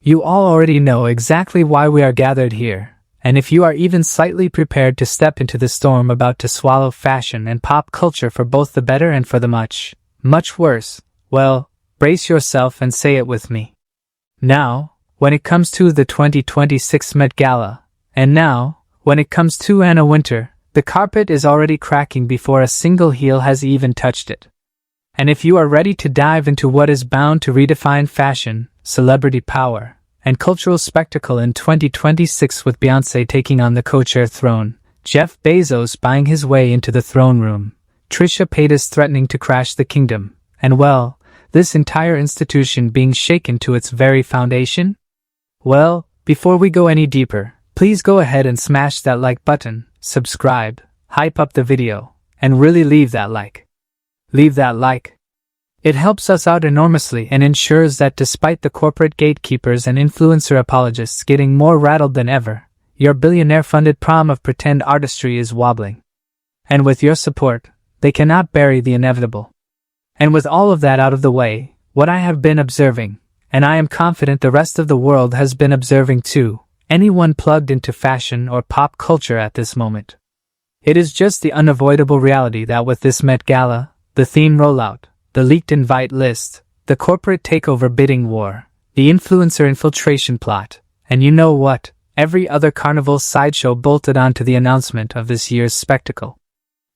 You all already know exactly why we are gathered here, and if you are even slightly prepared to step into the storm about to swallow fashion and pop culture for both the better and for the much, much worse, well, brace yourself and say it with me. Now, when it comes to the 2026 Met Gala, and now, when it comes to Anna Wintour, the carpet is already cracking before a single heel has even touched it. And if you are ready to dive into what is bound to redefine fashion, celebrity power, and cultural spectacle in 2026 with Beyoncé taking on the co-chair throne, Jeff Bezos buying his way into the throne room, Trisha Paytas threatening to crash the kingdom, and well, this entire institution being shaken to its very foundation? Well, before we go any deeper, please go ahead and smash that like button, subscribe, hype up the video, and really leave that like. Leave that like. It helps us out enormously and ensures that despite the corporate gatekeepers and influencer apologists getting more rattled than ever, your billionaire-funded prom of pretend artistry is wobbling. And with your support, they cannot bury the inevitable. And with all of that out of the way, what I have been observing, and I am confident the rest of the world has been observing too, anyone plugged into fashion or pop culture at this moment. It is just the unavoidable reality that with this Met Gala, the theme rollout, the leaked invite list, the corporate takeover bidding war, the influencer infiltration plot, and you know what, every other carnival sideshow bolted onto the announcement of this year's spectacle.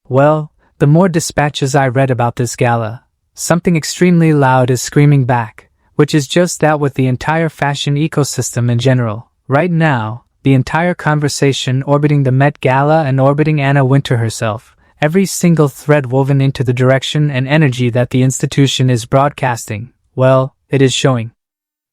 Well, the more dispatches I read about this gala, something extremely loud is screaming back, which is just that with the entire fashion ecosystem in general. Right now, the entire conversation orbiting the Met Gala and orbiting Anna Wintour herself, every single thread woven into the direction and energy that the institution is broadcasting, well, it is showing.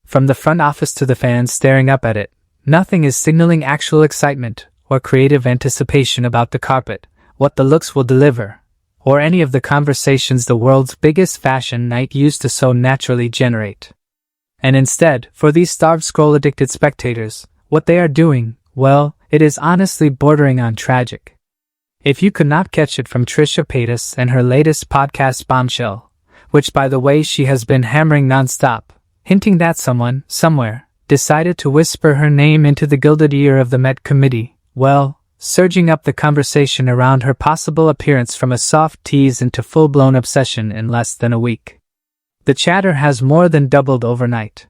From the front office to the fans staring up at it, nothing is signaling actual excitement or creative anticipation about the carpet, what the looks will deliver, or any of the conversations the world's biggest fashion night used to so naturally generate. And instead, for these starved scroll-addicted spectators, what they are doing, well, it is honestly bordering on tragic. If you could not catch it from Trisha Paytas and her latest podcast Bombshell, which by the way she has been hammering nonstop, hinting that someone, somewhere, decided to whisper her name into the gilded ear of the Met Committee, well, surging up the conversation around her possible appearance from a soft tease into full-blown obsession in less than a week. The chatter has more than doubled overnight.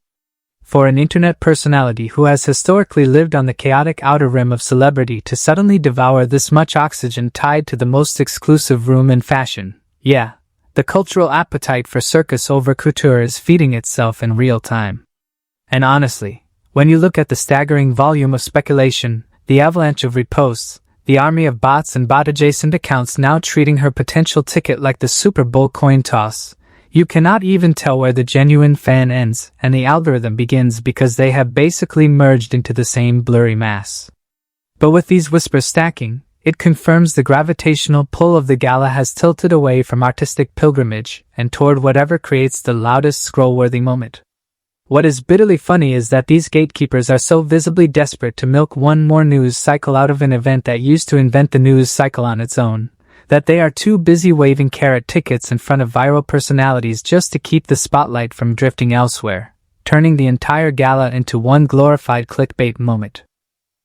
For an internet personality who has historically lived on the chaotic outer rim of celebrity to suddenly devour this much oxygen tied to the most exclusive room in fashion, yeah, the cultural appetite for circus over couture is feeding itself in real time. And honestly, when you look at the staggering volume of speculation, the avalanche of reposts, the army of bots and bot-adjacent accounts now treating her potential ticket like the Super Bowl coin toss, you cannot even tell where the genuine fan ends and the algorithm begins because they have basically merged into the same blurry mass. But with these whispers stacking, it confirms the gravitational pull of the gala has tilted away from artistic pilgrimage and toward whatever creates the loudest scroll-worthy moment. What is bitterly funny is that these gatekeepers are so visibly desperate to milk one more news cycle out of an event that used to invent the news cycle on its own, that they are too busy waving carrot tickets in front of viral personalities just to keep the spotlight from drifting elsewhere, turning the entire gala into one glorified clickbait moment.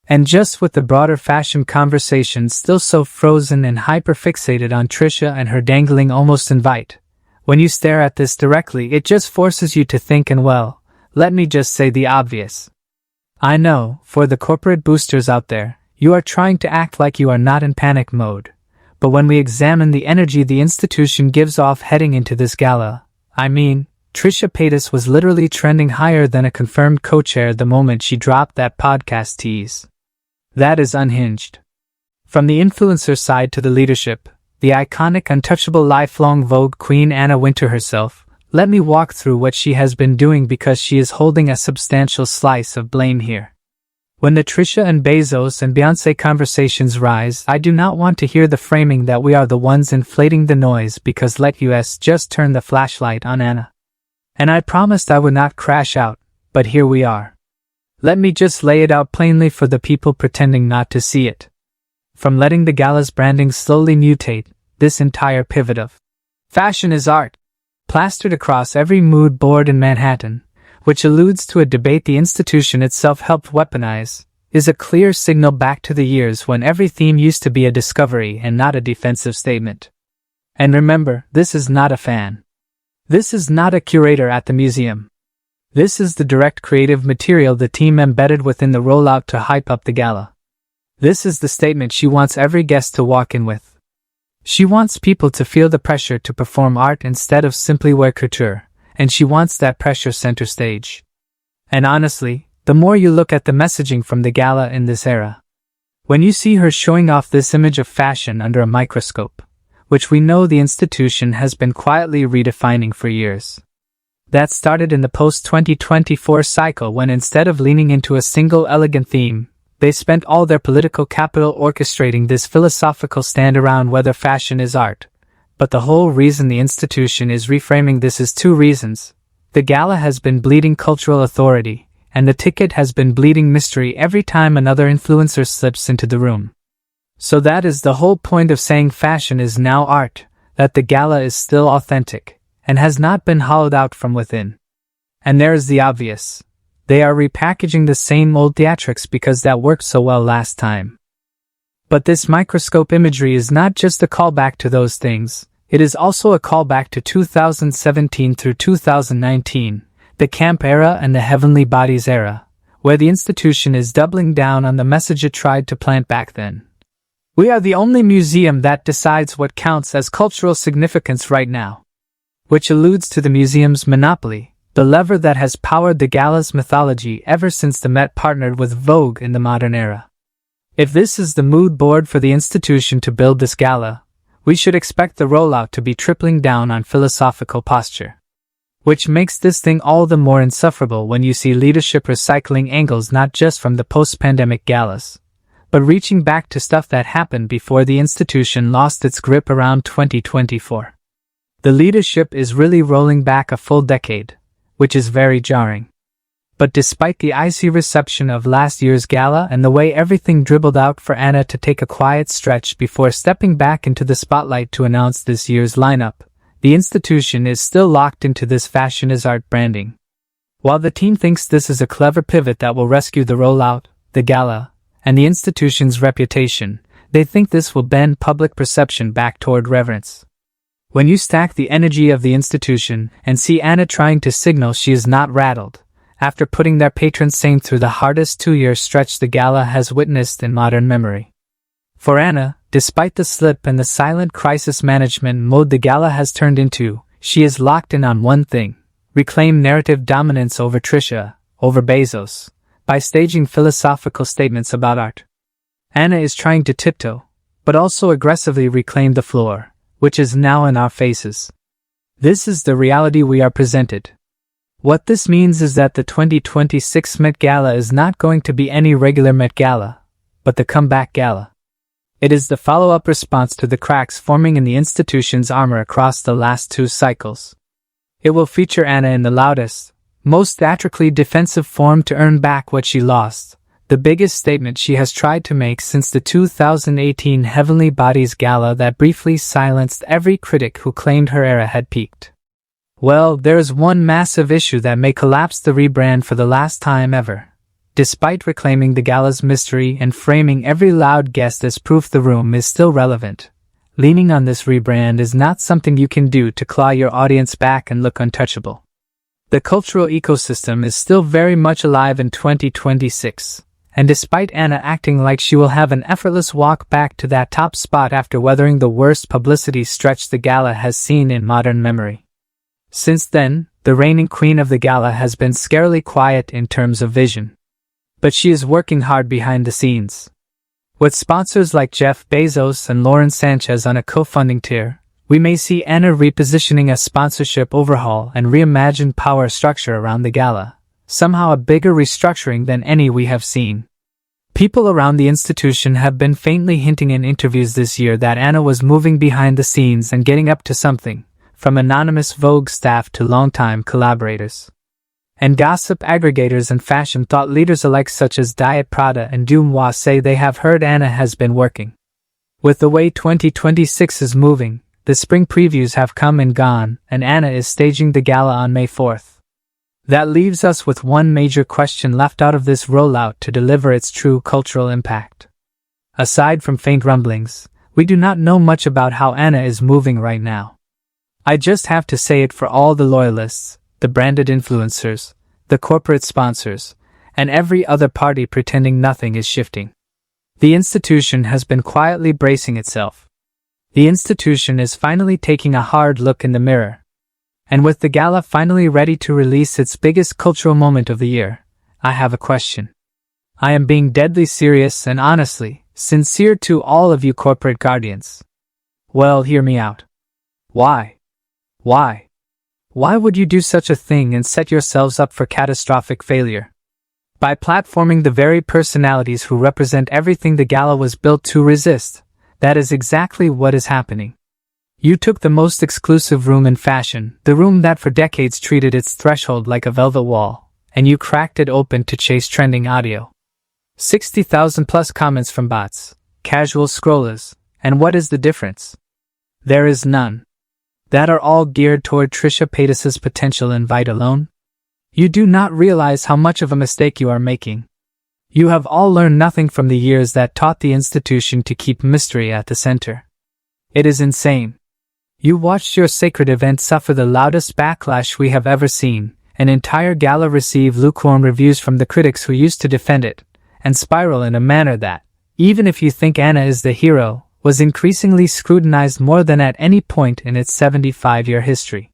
And just with the broader fashion conversation still so frozen and hyper-fixated on Trisha and her dangling almost invite, when you stare at this directly it just forces you to think and well, let me just say the obvious. I know, for the corporate boosters out there, you are trying to act like you are not in panic mode. But when we examine the energy the institution gives off heading into this gala, I mean, Trisha Paytas was literally trending higher than a confirmed co-chair the moment she dropped that podcast tease. That is unhinged. From the influencer side to the leadership, the iconic untouchable lifelong Vogue queen Anna Wintour herself, let me walk through what she has been doing because she is holding a substantial slice of blame here. When the Trisha and Bezos and Beyoncé conversations rise, I do not want to hear the framing that we are the ones inflating the noise because let us just turn the flashlight on Anna. And I promised I would not crash out, but here we are. Let me just lay it out plainly for the people pretending not to see it. From letting the gala's branding slowly mutate, this entire pivot of fashion is art, plastered across every mood board in Manhattan, which alludes to a debate the institution itself helped weaponize, is a clear signal back to the years when every theme used to be a discovery and not a defensive statement. And remember, this is not a fan. This is not a curator at the museum. This is the direct creative material the team embedded within the rollout to hype up the gala. This is the statement she wants every guest to walk in with. She wants people to feel the pressure to perform art instead of simply wear couture, and she wants that pressure center stage. And honestly, the more you look at the messaging from the gala in this era, when you see her showing off this image of fashion under a microscope, which we know the institution has been quietly redefining for years. That started in the post-2024 cycle when instead of leaning into a single elegant theme, they spent all their political capital orchestrating this philosophical stand around whether fashion is art. But the whole reason the institution is reframing this is two reasons. The gala has been bleeding cultural authority, and the ticket has been bleeding mystery every time another influencer slips into the room. So that is the whole point of saying fashion is now art, that the gala is still authentic, and has not been hollowed out from within. And there is the obvious. They are repackaging the same old theatrics because that worked so well last time. But this microscope imagery is not just a callback to those things, it is also a callback to 2017 through 2019, the camp era and the heavenly bodies era, where the institution is doubling down on the message it tried to plant back then. We are the only museum that decides what counts as cultural significance right now. Which alludes to the museum's monopoly, the lever that has powered the gala's mythology ever since the Met partnered with Vogue in the modern era. If this is the mood board for the institution to build this gala, we should expect the rollout to be tripling down on philosophical posture. Which makes this thing all the more insufferable when you see leadership recycling angles not just from the post-pandemic galas, but reaching back to stuff that happened before the institution lost its grip around 2024. The leadership is really rolling back a full decade, which is very jarring. But despite the icy reception of last year's gala and the way everything dribbled out for Anna to take a quiet stretch before stepping back into the spotlight to announce this year's lineup, the institution is still locked into this fashion is art branding. While the team thinks this is a clever pivot that will rescue the rollout, the gala, and the institution's reputation, they think this will bend public perception back toward reverence. When you stack the energy of the institution and see Anna trying to signal she is not rattled, after putting their patron saint through the hardest 2-year stretch the gala has witnessed in modern memory. For Anna, despite the slip and the silent crisis management mode the gala has turned into, she is locked in on one thing: reclaim narrative dominance over Trisha, over Bezos, by staging philosophical statements about art. Anna is trying to tiptoe, but also aggressively reclaim the floor, which is now in our faces. This is the reality we are presented. What this means is that the 2026 Met Gala is not going to be any regular Met Gala, but the comeback gala. It is the follow-up response to the cracks forming in the institution's armor across the last 2 cycles. It will feature Anna in the loudest, most theatrically defensive form to earn back what she lost, the biggest statement she has tried to make since the 2018 Heavenly Bodies Gala that briefly silenced every critic who claimed her era had peaked. Well, there is one massive issue that may collapse the rebrand for the last time ever. Despite reclaiming the gala's mystery and framing every loud guest as proof the room is still relevant, leaning on this rebrand is not something you can do to claw your audience back and look untouchable. The cultural ecosystem is still very much alive in 2026. And despite Anna acting like she will have an effortless walk back to that top spot after weathering the worst publicity stretch the gala has seen in modern memory. Since then, the reigning queen of the gala has been scarily quiet in terms of vision. But she is working hard behind the scenes. With sponsors like Jeff Bezos and Lauren Sanchez on a co-funding tier, we may see Anna repositioning a sponsorship overhaul and reimagined power structure around the gala. Somehow a bigger restructuring than any we have seen. People around the institution have been faintly hinting in interviews this year that Anna was moving behind the scenes and getting up to something, from anonymous Vogue staff to longtime collaborators. And gossip aggregators and fashion thought leaders alike such as Diet Prada and Dumois say they have heard Anna has been working. With the way 2026 is moving, the spring previews have come and gone, and Anna is staging the gala on May 4th. That leaves us with one major question left out of this rollout to deliver its true cultural impact. Aside from faint rumblings, we do not know much about how Anna is moving right now. I just have to say it for all the loyalists, the branded influencers, the corporate sponsors, and every other party pretending nothing is shifting. The institution has been quietly bracing itself. The institution is finally taking a hard look in the mirror. And with the gala finally ready to release its biggest cultural moment of the year, I have a question. I am being deadly serious and honestly sincere to all of you corporate guardians. Well, hear me out. Why? Why? Why would you do such a thing and set yourselves up for catastrophic failure? By platforming the very personalities who represent everything the gala was built to resist, that is exactly what is happening. You took the most exclusive room in fashion, the room that for decades treated its threshold like a velvet wall, and you cracked it open to chase trending audio. 60,000 plus comments from bots, casual scrollers, and what is the difference? There is none. That are all geared toward Trisha Paytas' potential invite alone. You do not realize how much of a mistake you are making. You have all learned nothing from the years that taught the institution to keep mystery at the center. It is insane. You watched your sacred event suffer the loudest backlash we have ever seen, an entire gala receive lukewarm reviews from the critics who used to defend it, and spiral in a manner that, even if you think Anna is the hero, was increasingly scrutinized more than at any point in its 75-year history.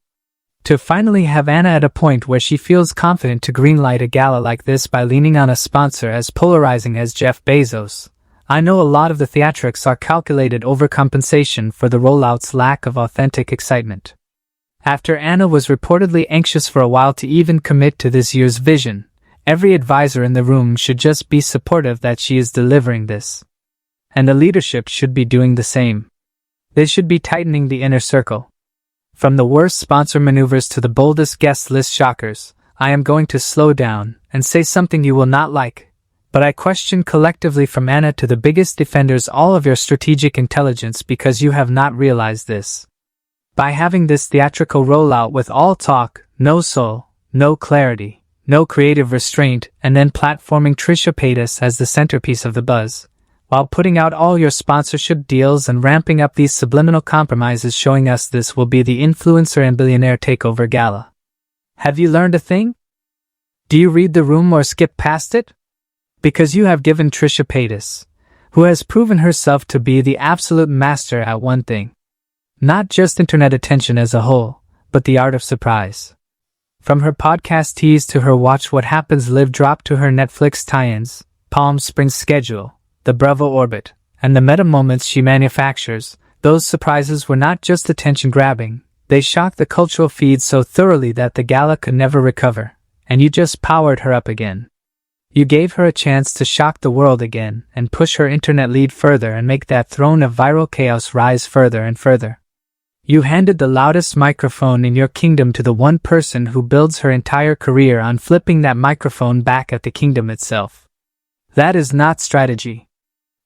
To finally have Anna at a point where she feels confident to greenlight a gala like this by leaning on a sponsor as polarizing as Jeff Bezos, I know a lot of the theatrics are calculated overcompensation for the rollout's lack of authentic excitement. After Anna was reportedly anxious for a while to even commit to this year's vision, every advisor in the room should just be supportive that she is delivering this. And the leadership should be doing the same. They should be tightening the inner circle. From the worst sponsor maneuvers to the boldest guest list shockers, I am going to slow down and say something you will not like. But I question collectively from Anna to the biggest defenders all of your strategic intelligence because you have not realized this. By having this theatrical rollout with all talk, no soul, no clarity, no creative restraint, and then platforming Trisha Paytas as the centerpiece of the buzz, while putting out all your sponsorship deals and ramping up these subliminal compromises showing us this will be the influencer and billionaire takeover gala. Have you learned a thing? Do you read the room or skip past it? Because you have given Trisha Paytas, who has proven herself to be the absolute master at one thing. Not just internet attention as a whole, but the art of surprise. From her podcast tease to her Watch What Happens live drop to her Netflix tie-ins, Palm Springs schedule, the Bravo orbit, and the meta moments she manufactures, those surprises were not just attention-grabbing, they shocked the cultural feed so thoroughly that the gala could never recover, and you just powered her up again. You gave her a chance to shock the world again and push her internet lead further and make that throne of viral chaos rise further and further. You handed the loudest microphone in your kingdom to the one person who builds her entire career on flipping that microphone back at the kingdom itself. That is not strategy.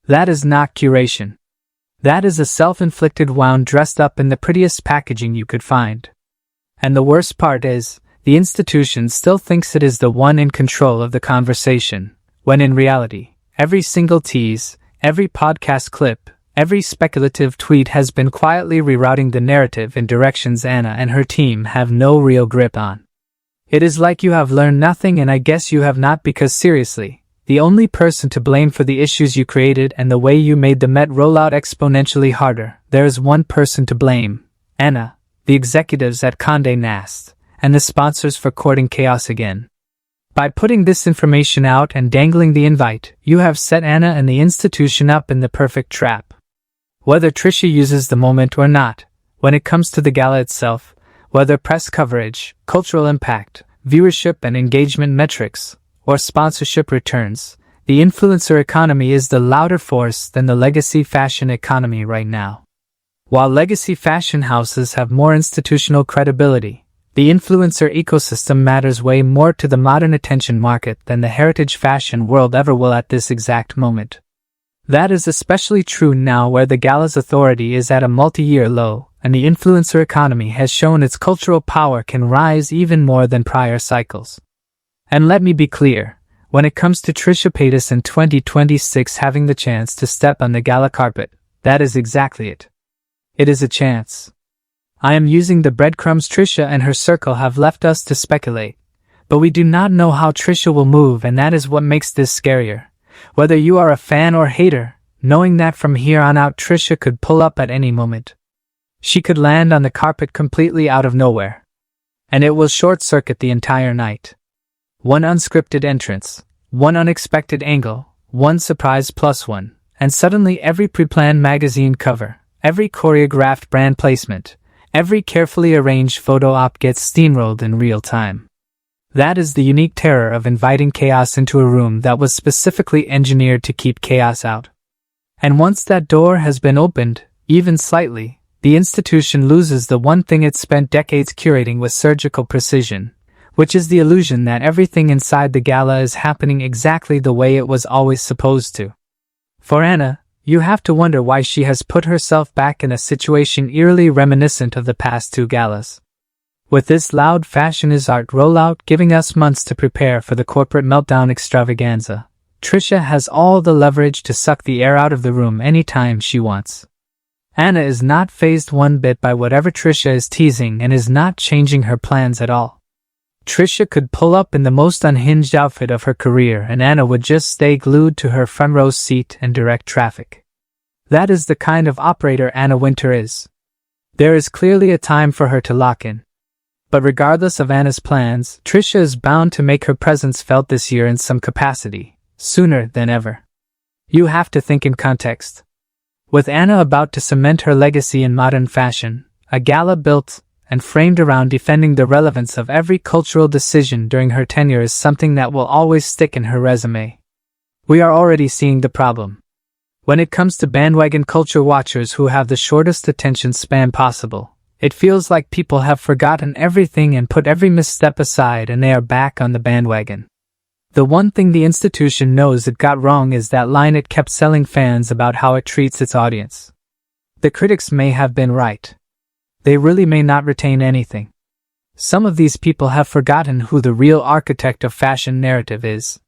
That is not curation. That is a self-inflicted wound dressed up in the prettiest packaging you could find. And the worst part is, the institution still thinks it is the one in control of the conversation, when in reality, every single tease, every podcast clip, every speculative tweet has been quietly rerouting the narrative in directions Anna and her team have no real grip on. It is like you have learned nothing, and I guess you have not, because seriously, the only person to blame for the issues you created and the way you made the Met rollout exponentially harder, there is one person to blame: Anna, the executives at Condé Nast, and the sponsors for courting chaos again. By putting this information out and dangling the invite, you have set Anna and the institution up in the perfect trap. Whether Trisha uses the moment or not, when it comes to the gala itself, whether press coverage, cultural impact, viewership and engagement metrics, or sponsorship returns, the influencer economy is the louder force than the legacy fashion economy right now. While legacy fashion houses have more institutional credibility, the influencer ecosystem matters way more to the modern attention market than the heritage fashion world ever will at this exact moment. That is especially true now where the gala's authority is at a multi-year low, and the influencer economy has shown its cultural power can rise even more than prior cycles. And let me be clear, when it comes to Trisha Paytas in 2026 having the chance to step on the gala carpet, that is exactly it. It is a chance. I am using the breadcrumbs Trisha and her circle have left us to speculate, but we do not know how Trisha will move, and that is what makes this scarier. Whether you are a fan or hater, knowing that from here on out Trisha could pull up at any moment. She could land on the carpet completely out of nowhere. And it will short-circuit the entire night. One unscripted entrance, one unexpected angle, one surprise plus one, and suddenly every pre-planned magazine cover, every choreographed brand placement, every carefully arranged photo op gets steamrolled in real time. That is the unique terror of inviting chaos into a room that was specifically engineered to keep chaos out. And once that door has been opened, even slightly, the institution loses the one thing it spent decades curating with surgical precision, which is the illusion that everything inside the gala is happening exactly the way it was always supposed to. For Anna, you have to wonder why she has put herself back in a situation eerily reminiscent of the past two galas. With this loud fashion is art rollout giving us months to prepare for the corporate meltdown extravaganza, Trisha has all the leverage to suck the air out of the room anytime she wants. Anna is not fazed one bit by whatever Trisha is teasing and is not changing her plans at all. Trisha could pull up in the most unhinged outfit of her career and Anna would just stay glued to her front row seat and direct traffic. That is the kind of operator Anna Wintour is. There is clearly a time for her to lock in. But regardless of Anna's plans, Trisha is bound to make her presence felt this year in some capacity, sooner than ever. You have to think in context. With Anna about to cement her legacy in modern fashion, a gala built and framed around defending the relevance of every cultural decision during her tenure is something that will always stick in her resume. We are already seeing the problem. When it comes to bandwagon culture watchers who have the shortest attention span possible, it feels like people have forgotten everything and put every misstep aside and they are back on the bandwagon. The one thing the institution knows it got wrong is that line it kept selling fans about how it treats its audience. The critics may have been right. They really may not retain anything. Some of these people have forgotten who the real architect of fashion narrative is.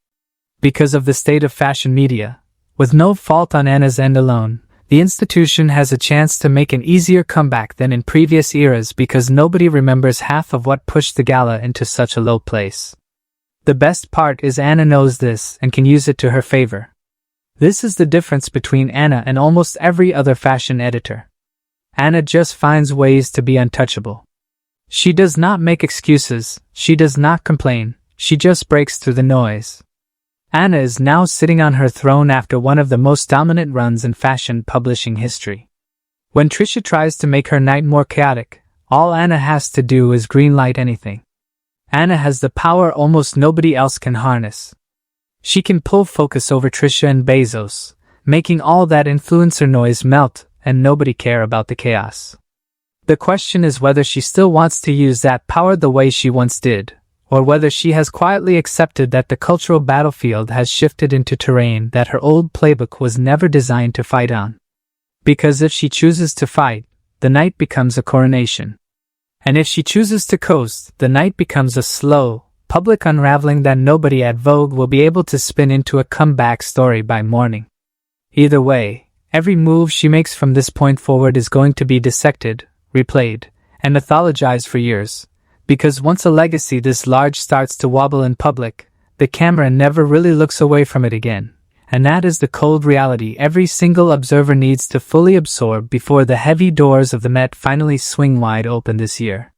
Because of the state of fashion media, with no fault on Anna's end alone, the institution has a chance to make an easier comeback than in previous eras because nobody remembers half of what pushed the gala into such a low place. The best part is Anna knows this and can use it to her favor. This is the difference between Anna and almost every other fashion editor. Anna just finds ways to be untouchable. She does not make excuses, she does not complain, she just breaks through the noise. Anna is now sitting on her throne after one of the most dominant runs in fashion publishing history. When Trisha tries to make her night more chaotic, all Anna has to do is greenlight anything. Anna has the power almost nobody else can harness. She can pull focus over Trisha and Bezos, making all that influencer noise melt and nobody care about the chaos. The question is whether she still wants to use that power the way she once did, or whether she has quietly accepted that the cultural battlefield has shifted into terrain that her old playbook was never designed to fight on. Because if she chooses to fight, the night becomes a coronation. And if she chooses to coast, the night becomes a slow, public unraveling that nobody at Vogue will be able to spin into a comeback story by morning. Either way, every move she makes from this point forward is going to be dissected, replayed, and mythologized for years. Because once a legacy this large starts to wobble in public, the camera never really looks away from it again. And that is the cold reality every single observer needs to fully absorb before the heavy doors of the Met finally swing wide open this year.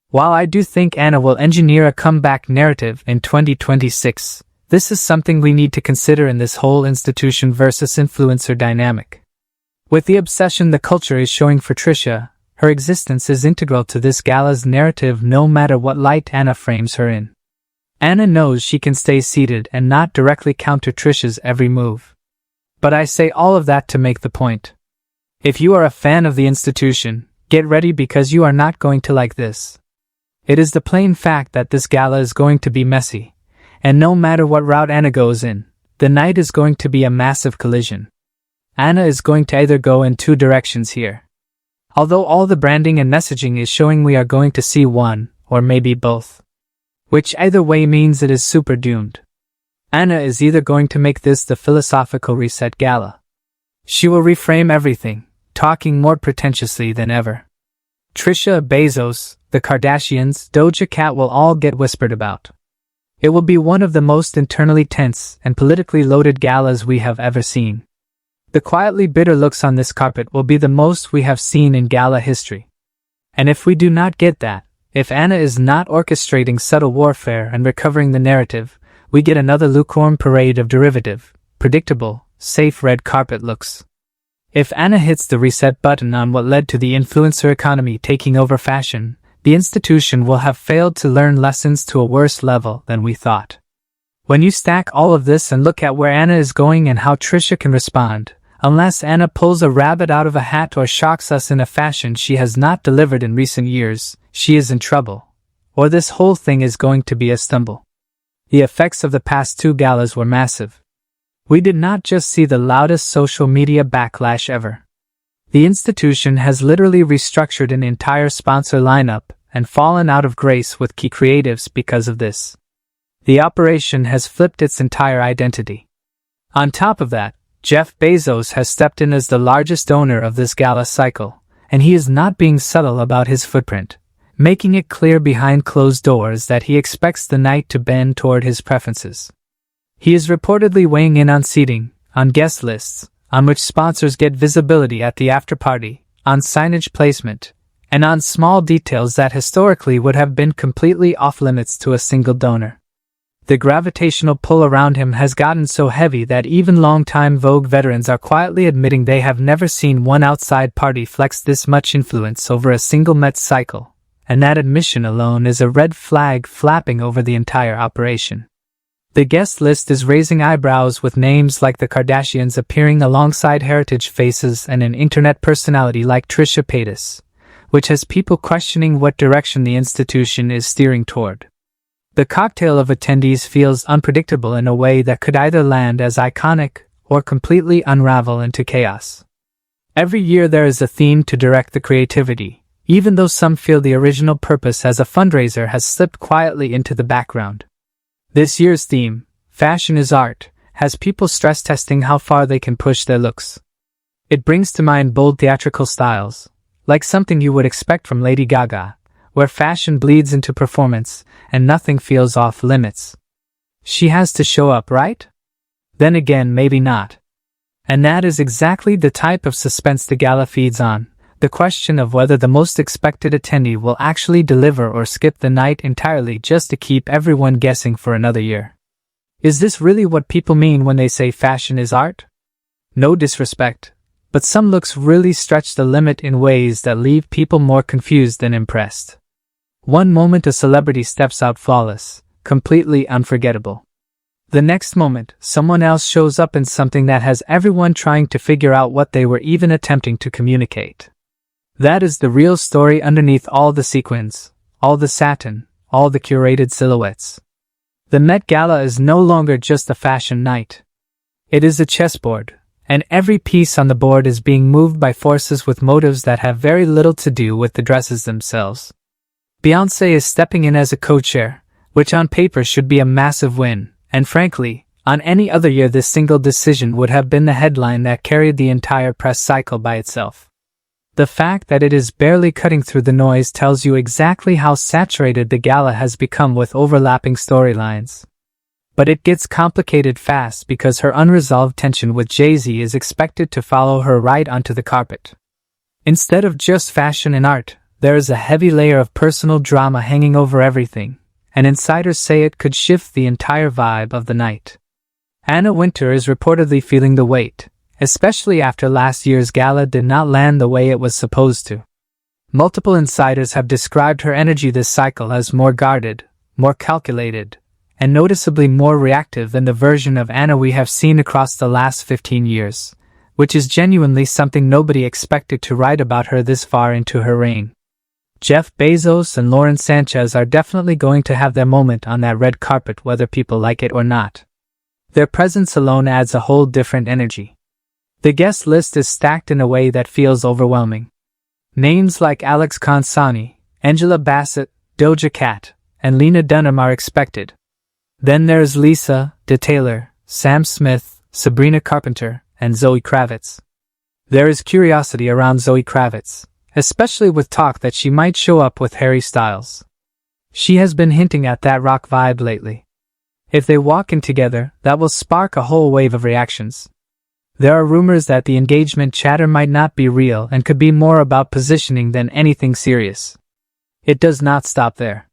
While I do think Anna will engineer a comeback narrative in 2026, this is something we need to consider in this whole institution versus influencer dynamic. With the obsession the culture is showing for Trisha, her existence is integral to this gala's narrative no matter what light Anna frames her in. Anna knows she can stay seated and not directly counter Trisha's every move. But I say all of that to make the point. If you are a fan of the institution, get ready because you are not going to like this. It is the plain fact that this gala is going to be messy, and no matter what route Anna goes in, the night is going to be a massive collision. Anna is going to either go in two directions here. although all the branding and messaging is showing we are going to see one, or maybe both. Which either way means it is super doomed. Anna is either going to make this the philosophical reset gala. She will reframe everything, talking more pretentiously than ever. Trisha, Bezos, the Kardashians, Doja Cat will all get whispered about. It will be one of the most internally tense and politically loaded galas we have ever seen. The quietly bitter looks on this carpet will be the most we have seen in gala history. And if we do not get that, if Anna is not orchestrating subtle warfare and recovering the narrative, we get another lukewarm parade of derivative, predictable, safe red carpet looks. If Anna hits the reset button on what led to the influencer economy taking over fashion, the institution will have failed to learn lessons to a worse level than we thought. When you stack all of this and look at where Anna is going and how Trisha can respond, unless Anna pulls a rabbit out of a hat or shocks us in a fashion she has not delivered in recent years, she is in trouble. Or this whole thing is going to be a stumble. The effects of the past two galas were massive. We did not just see the loudest social media backlash ever. The institution has literally restructured an entire sponsor lineup and fallen out of grace with key creatives because of this. The operation has flipped its entire identity. On top of that, Jeff Bezos has stepped in as the largest owner of this gala cycle, and he is not being subtle about his footprint, making it clear behind closed doors that he expects the night to bend toward his preferences. He is reportedly weighing in on seating, on guest lists, on which sponsors get visibility at the after-party, on signage placement, and on small details that historically would have been completely off-limits to a single donor. The gravitational pull around him has gotten so heavy that even longtime Vogue veterans are quietly admitting they have never seen one outside party flex this much influence over a single Met cycle, and that admission alone is a red flag flapping over the entire operation. The guest list is raising eyebrows with names like the Kardashians appearing alongside heritage faces and an internet personality like Trisha Paytas, which has people questioning what direction the institution is steering toward. The cocktail of attendees feels unpredictable in a way that could either land as iconic or completely unravel into chaos. Every year there is a theme to direct the creativity, even though some feel the original purpose as a fundraiser has slipped quietly into the background. This year's theme, Fashion is Art, has people stress testing how far they can push their looks. It brings to mind bold theatrical styles, like something you would expect from Lady Gaga, where fashion bleeds into performance and nothing feels off limits. She has to show up, right? Then again, maybe not. And that is exactly the type of suspense the gala feeds on, the question of whether the most expected attendee will actually deliver or skip the night entirely just to keep everyone guessing for another year. Is this really what people mean when they say fashion is art? No disrespect, but some looks really stretch the limit in ways that leave people more confused than impressed. One moment a celebrity steps out flawless, completely unforgettable. The next moment, someone else shows up in something that has everyone trying to figure out what they were even attempting to communicate. That is the real story underneath all the sequins, all the satin, all the curated silhouettes. The Met Gala is no longer just a fashion night. It is a chessboard, and every piece on the board is being moved by forces with motives that have very little to do with the dresses themselves. Beyoncé is stepping in as a co-chair, which on paper should be a massive win, and frankly, on any other year this single decision would have been the headline that carried the entire press cycle by itself. The fact that it is barely cutting through the noise tells you exactly how saturated the gala has become with overlapping storylines. But it gets complicated fast because her unresolved tension with Jay-Z is expected to follow her right onto the carpet. Instead of just fashion and art, there is a heavy layer of personal drama hanging over everything, and insiders say it could shift the entire vibe of the night. Anna Wintour is reportedly feeling the weight, especially after last year's gala did not land the way it was supposed to. Multiple insiders have described her energy this cycle as more guarded, more calculated, and noticeably more reactive than the version of Anna we have seen across the last 15 years, which is genuinely something nobody expected to write about her this far into her reign. Jeff Bezos and Lauren Sanchez are definitely going to have their moment on that red carpet whether people like it or not. Their presence alone adds a whole different energy. The guest list is stacked in a way that feels overwhelming. Names like Alex Consani, Angela Bassett, Doja Cat, and Lena Dunham are expected. Then there's Lisa, De Taylor, Sam Smith, Sabrina Carpenter, and Zoe Kravitz. There is curiosity around Zoe Kravitz, especially with talk that she might show up with Harry Styles. She has been hinting at that rock vibe lately. If they walk in together, that will spark a whole wave of reactions. There are rumors that the engagement chatter might not be real and could be more about positioning than anything serious. It does not stop there.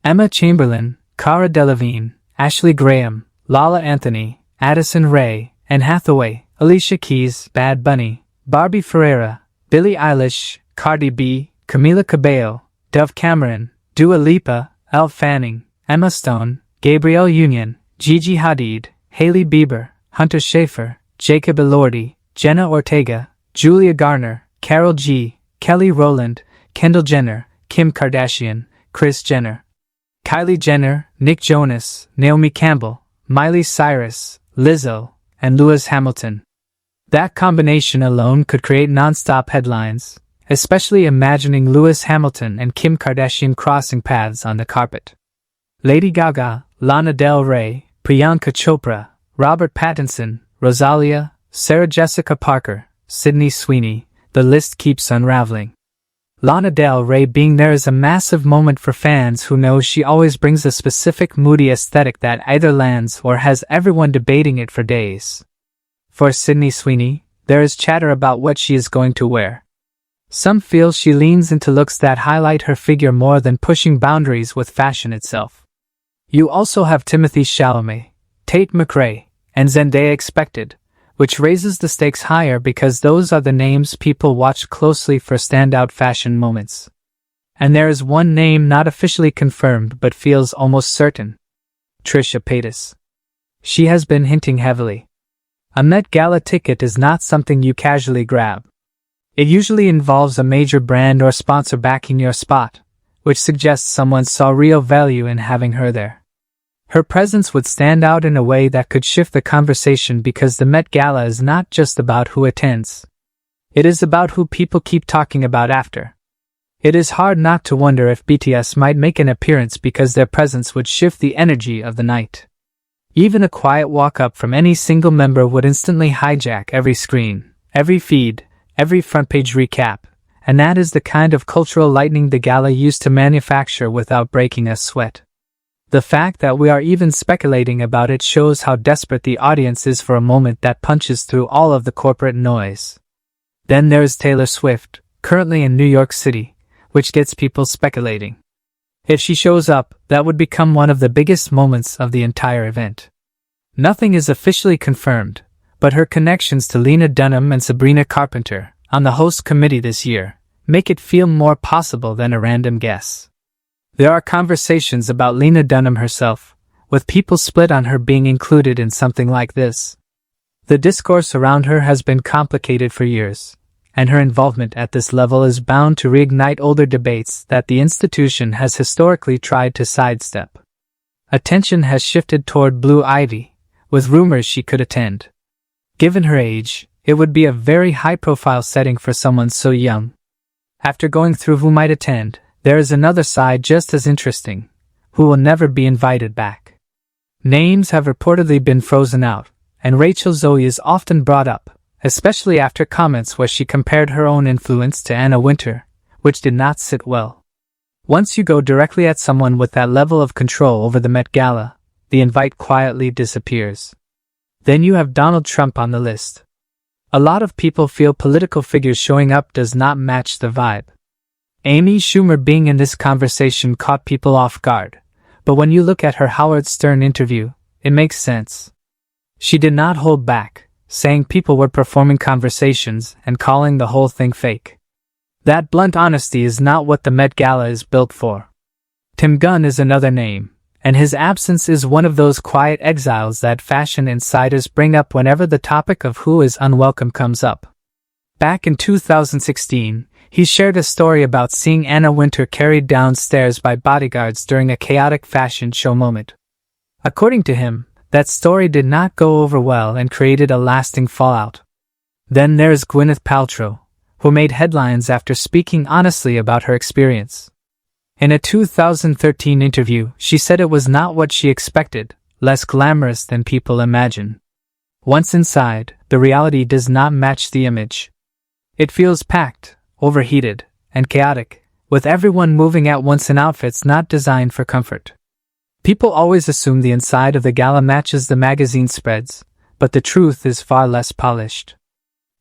Emma Chamberlain, Cara Delevingne, Ashley Graham, Lala Anthony, Addison Rae, Anne Hathaway, Alicia Keys, Bad Bunny, Barbie Ferreira, Billie Eilish, Cardi B, Camila Cabello, Dove Cameron, Dua Lipa, Elle Fanning, Emma Stone, Gabrielle Union, Gigi Hadid, Hailey Bieber, Hunter Schafer, Jacob Elordi, Jenna Ortega, Julia Garner, Karol G, Kelly Rowland, Kendall Jenner, Kim Kardashian, Kris Jenner, Kylie Jenner, Nick Jonas, Naomi Campbell, Miley Cyrus, Lizzo, and Lewis Hamilton. That combination alone could create non-stop headlines, especially imagining Lewis Hamilton and Kim Kardashian crossing paths on the carpet. Lady Gaga, Lana Del Rey, Priyanka Chopra, Robert Pattinson, Rosalia, Sarah Jessica Parker, Sydney Sweeney, the list keeps unraveling. Lana Del Rey being there is a massive moment for fans who know she always brings a specific moody aesthetic that either lands or has everyone debating it for days. For Sydney Sweeney, there is chatter about what she is going to wear. Some feel she leans into looks that highlight her figure more than pushing boundaries with fashion itself. You also have Timothée Chalamet, Tate McRae, and Zendaya expected, which raises the stakes higher because those are the names people watch closely for standout fashion moments. And there is one name not officially confirmed but feels almost certain: Trisha Paytas. She has been hinting heavily. A Met Gala ticket is not something you casually grab. It usually involves a major brand or sponsor backing your spot, which suggests someone saw real value in having her there. Her presence would stand out in a way that could shift the conversation because the Met Gala is not just about who attends. It is about who people keep talking about after. It is hard not to wonder if BTS might make an appearance because their presence would shift the energy of the night. Even a quiet walk-up from any single member would instantly hijack every screen, every feed, every front-page recap, and that is the kind of cultural lightning the gala used to manufacture without breaking a sweat. The fact that we are even speculating about it shows how desperate the audience is for a moment that punches through all of the corporate noise. Then there's Taylor Swift, currently in New York City, which gets people speculating. If she shows up, that would become one of the biggest moments of the entire event. Nothing is officially confirmed, but her connections to Lena Dunham and Sabrina Carpenter, on the host committee this year, make it feel more possible than a random guess. There are conversations about Lena Dunham herself, with people split on her being included in something like this. The discourse around her has been complicated for years, and her involvement at this level is bound to reignite older debates that the institution has historically tried to sidestep. Attention has shifted toward Blue Ivy, with rumors she could attend. Given her age, it would be a very high-profile setting for someone so young. After going through who might attend, there is another side just as interesting: who will never be invited back. Names have reportedly been frozen out, and Rachel Zoe is often brought up, especially after comments where she compared her own influence to Anna Wintour, which did not sit well. Once you go directly at someone with that level of control over the Met Gala, the invite quietly disappears. Then you have Donald Trump on the list. A lot of people feel political figures showing up does not match the vibe. Amy Schumer being in this conversation caught people off guard, but when you look at her Howard Stern interview, it makes sense. She did not hold back, saying people were performing conversations and calling the whole thing fake. That blunt honesty is not what the Met Gala is built for. Tim Gunn is another name, and his absence is one of those quiet exiles that fashion insiders bring up whenever the topic of who is unwelcome comes up. Back in 2016, he shared a story about seeing Anna Wintour carried downstairs by bodyguards during a chaotic fashion show moment. According to him, that story did not go over well and created a lasting fallout. Then there's Gwyneth Paltrow, who made headlines after speaking honestly about her experience. In a 2013 interview, she said it was not what she expected, less glamorous than people imagine. Once inside, the reality does not match the image. It feels packed, overheated, and chaotic, with everyone moving at once in outfits not designed for comfort. People always assume the inside of the gala matches the magazine spreads, but the truth is far less polished.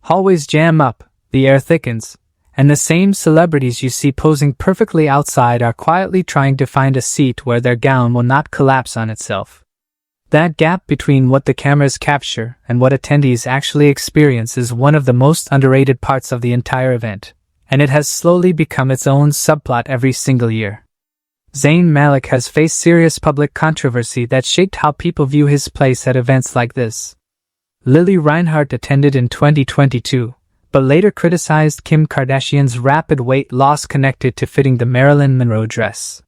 Hallways jam up, the air thickens, and the same celebrities you see posing perfectly outside are quietly trying to find a seat where their gown will not collapse on itself. That gap between what the cameras capture and what attendees actually experience is one of the most underrated parts of the entire event, and it has slowly become its own subplot every single year. Zayn Malik has faced serious public controversy that shaped how people view his place at events like this. Lily Reinhart attended in 2022, but later criticized Kim Kardashian's rapid weight loss connected to fitting the Marilyn Monroe dress.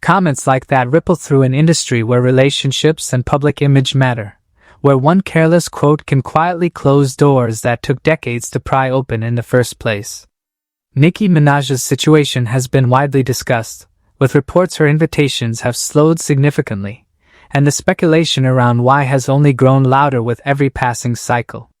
Comments like that ripple through an industry where relationships and public image matter, where one careless quote can quietly close doors that took decades to pry open in the first place. Nicki Minaj's situation has been widely discussed, with reports her invitations have slowed significantly, and the speculation around why has only grown louder with every passing cycle.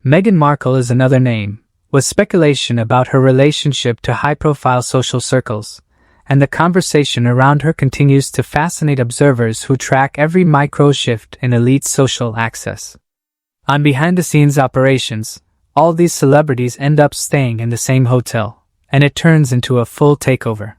Meghan Markle is another name, with speculation about her relationship to high-profile social circles, and the conversation around her continues to fascinate observers who track every micro-shift in elite social access. On behind-the-scenes operations, all these celebrities end up staying in the same hotel, and it turns into a full takeover.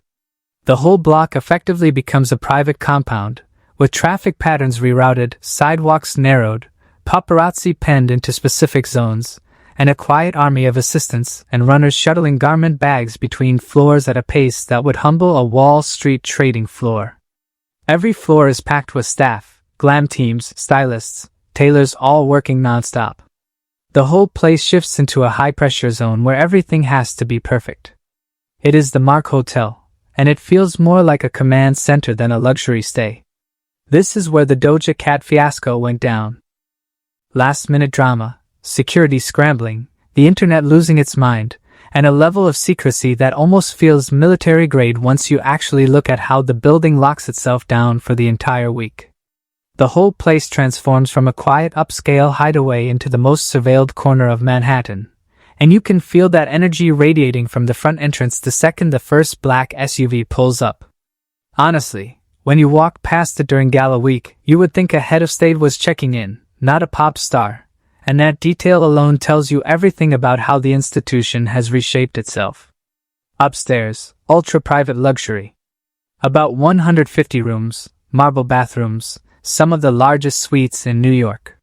The whole block effectively becomes a private compound, with traffic patterns rerouted, sidewalks narrowed, paparazzi penned into specific zones, and a quiet army of assistants and runners shuttling garment bags between floors at a pace that would humble a Wall Street trading floor. Every floor is packed with staff, glam teams, stylists, tailors all working non-stop. The whole place shifts into a high-pressure zone where everything has to be perfect. It is the Mark Hotel, and it feels more like a command center than a luxury stay. This is where the Doja Cat fiasco went down. Last-minute drama, security scrambling, the internet losing its mind, and a level of secrecy that almost feels military-grade once you actually look at how the building locks itself down for the entire week. The whole place transforms from a quiet upscale hideaway into the most surveilled corner of Manhattan, and you can feel that energy radiating from the front entrance the second the first black SUV pulls up. Honestly, when you walk past it during Gala Week, you would think a head of state was checking in, not a pop star. And that detail alone tells you everything about how the institution has reshaped itself. Upstairs, ultra-private luxury. About 150 rooms, marble bathrooms, some of the largest suites in New York.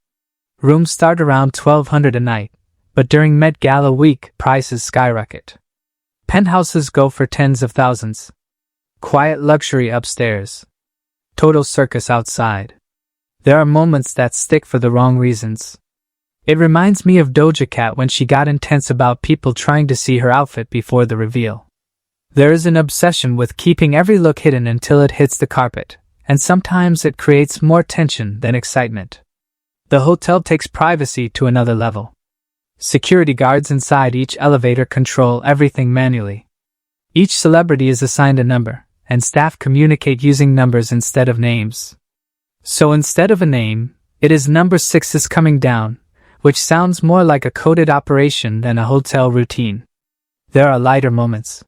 Rooms start around $1,200 a night, but during Met Gala week, prices skyrocket. Penthouses go for tens of thousands. Quiet luxury upstairs. Total circus outside. There are moments that stick for the wrong reasons. It reminds me of Doja Cat when she got intense about people trying to see her outfit before the reveal. There is an obsession with keeping every look hidden until it hits the carpet, and sometimes it creates more tension than excitement. The hotel takes privacy to another level. Security guards inside each elevator control everything manually. Each celebrity is assigned a number, and staff communicate using numbers instead of names. So instead of a name, it is number 6 is coming down, which sounds more like a coded operation than a hotel routine. There are lighter moments.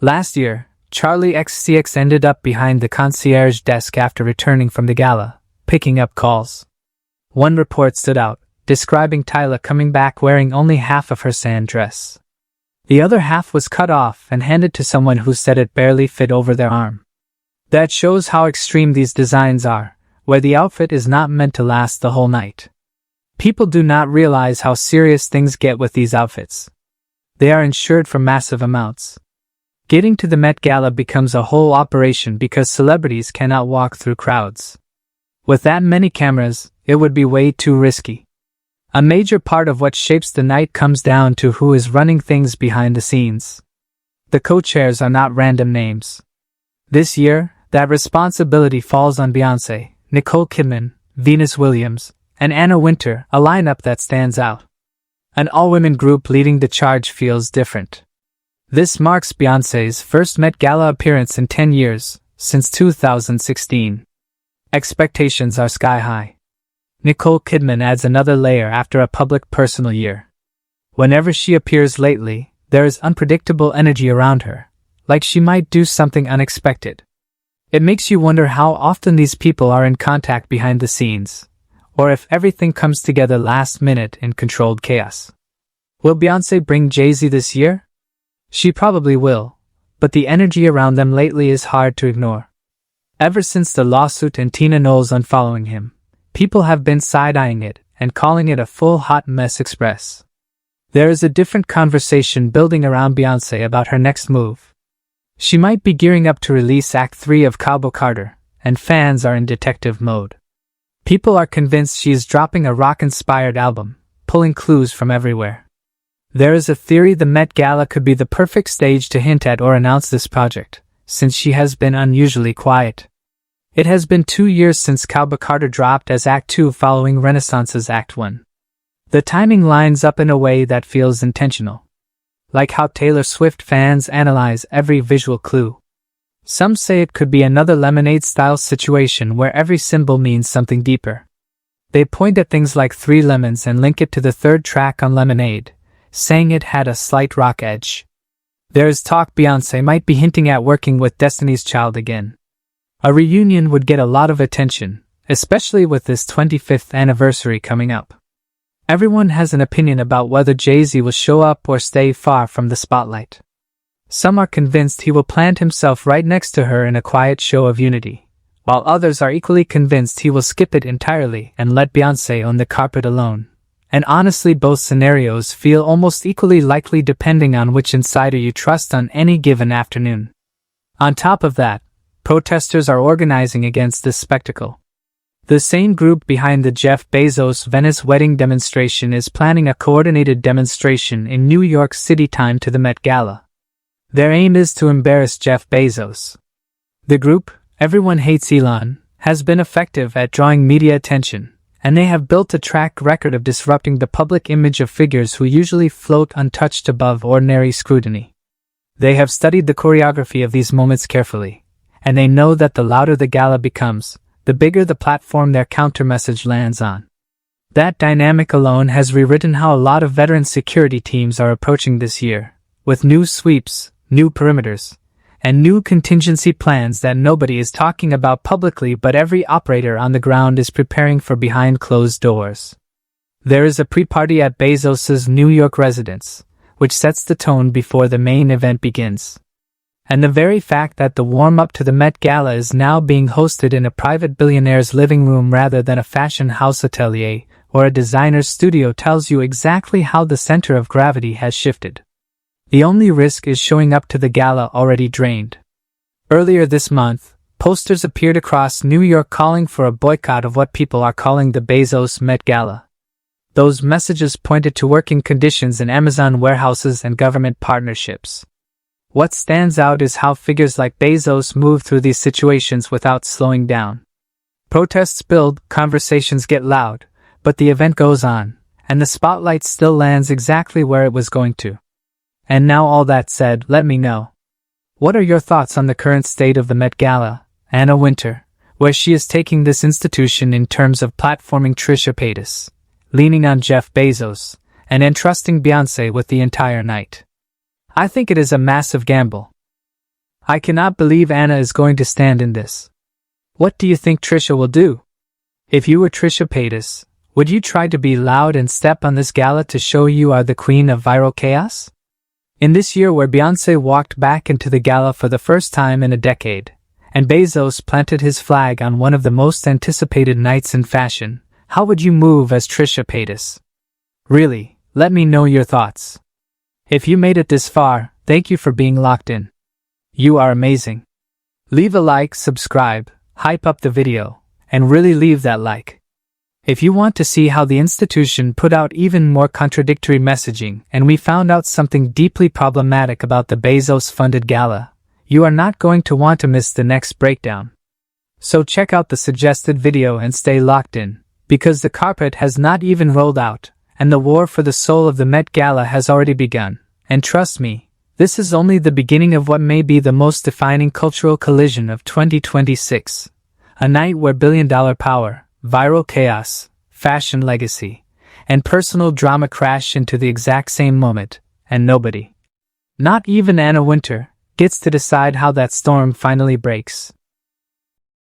Last year, Charlie XCX ended up behind the concierge desk after returning from the gala, picking up calls. One report stood out, describing Tyla coming back wearing only half of her sand dress. The other half was cut off and handed to someone who said it barely fit over their arm. That shows how extreme these designs are, where the outfit is not meant to last the whole night. People do not realize how serious things get with these outfits. They are insured for massive amounts. Getting to the Met Gala becomes a whole operation because celebrities cannot walk through crowds. With that many cameras, it would be way too risky. A major part of what shapes the night comes down to who is running things behind the scenes. The co-chairs are not random names. This year, that responsibility falls on Beyoncé, Nicole Kidman, Venus Williams, and Anna Wintour, a lineup that stands out. An all-women group leading the charge feels different. This marks Beyoncé's first Met Gala appearance in 10 years, since 2016. Expectations are sky-high. Nicole Kidman adds another layer after a public personal year. Whenever she appears lately, there is unpredictable energy around her, like she might do something unexpected. It makes you wonder how often these people are in contact behind the scenes, or if everything comes together last minute in controlled chaos. Will Beyoncé bring Jay-Z this year? She probably will, but the energy around them lately is hard to ignore. Ever since the lawsuit and Tina Knowles unfollowing him, people have been side-eyeing it and calling it a full hot mess express. There is a different conversation building around Beyoncé about her next move. She might be gearing up to release Act 3 of Cabo Carter, and fans are in detective mode. People are convinced she is dropping a rock-inspired album, pulling clues from everywhere. There is a theory the Met Gala could be the perfect stage to hint at or announce this project, since she has been unusually quiet. It has been 2 years since Cabo Carter dropped as Act 2 following Renaissance's Act 1. The timing lines up in a way that feels intentional. Like how Taylor Swift fans analyze every visual clue. Some say it could be another Lemonade-style situation where every symbol means something deeper. They point at things like 3 lemons and link it to the third track on Lemonade, saying it had a slight rock edge. There is talk Beyoncé might be hinting at working with Destiny's Child again. A reunion would get a lot of attention, especially with this 25th anniversary coming up. Everyone has an opinion about whether Jay-Z will show up or stay far from the spotlight. Some are convinced he will plant himself right next to her in a quiet show of unity, while others are equally convinced he will skip it entirely and let Beyoncé on the carpet alone. And honestly, both scenarios feel almost equally likely depending on which insider you trust on any given afternoon. On top of that, protesters are organizing against this spectacle. The same group behind the Jeff Bezos Venice wedding demonstration is planning a coordinated demonstration in New York City timed to the Met Gala. Their aim is to embarrass Jeff Bezos. The group, Everyone Hates Elon, has been effective at drawing media attention, and they have built a track record of disrupting the public image of figures who usually float untouched above ordinary scrutiny. They have studied the choreography of these moments carefully, and they know that the louder the gala becomes, the bigger the platform their counter-message lands on. That dynamic alone has rewritten how a lot of veteran security teams are approaching this year, with new sweeps, new perimeters, and new contingency plans that nobody is talking about publicly, but every operator on the ground is preparing for behind closed doors. There is a pre-party at Bezos' New York residence, which sets the tone before the main event begins. And the very fact that the warm-up to the Met Gala is now being hosted in a private billionaire's living room rather than a fashion house atelier or a designer's studio tells you exactly how the center of gravity has shifted. The only risk is showing up to the gala already drained. Earlier this month, posters appeared across New York calling for a boycott of what people are calling the Bezos Met Gala. Those messages pointed to working conditions in Amazon warehouses and government partnerships. What stands out is how figures like Bezos move through these situations without slowing down. Protests build, conversations get loud, but the event goes on, and the spotlight still lands exactly where it was going to. And now all that said, let me know. What are your thoughts on the current state of the Met Gala, Anna Wintour, where she is taking this institution in terms of platforming Trisha Paytas, leaning on Jeff Bezos, and entrusting Beyoncé with the entire night? I think it is a massive gamble. I cannot believe Anna is going to stand in this. What do you think Trisha will do? If you were Trisha Paytas, would you try to be loud and step on this gala to show you are the queen of viral chaos? In this year where Beyoncé walked back into the gala for the first time in a decade, and Bezos planted his flag on one of the most anticipated nights in fashion, how would you move as Trisha Paytas? Really, let me know your thoughts. If you made it this far, thank you for being locked in. You are amazing. Leave a like, subscribe, hype up the video, and really leave that like. If you want to see how the institution put out even more contradictory messaging and we found out something deeply problematic about the Bezos-funded gala, you are not going to want to miss the next breakdown. So check out the suggested video and stay locked in, because the carpet has not even rolled out, and the war for the soul of the Met Gala has already begun. And trust me, this is only the beginning of what may be the most defining cultural collision of 2026. A night where billion-dollar power, viral chaos, fashion legacy, and personal drama crash into the exact same moment, and nobody, not even Anna Wintour, gets to decide how that storm finally breaks.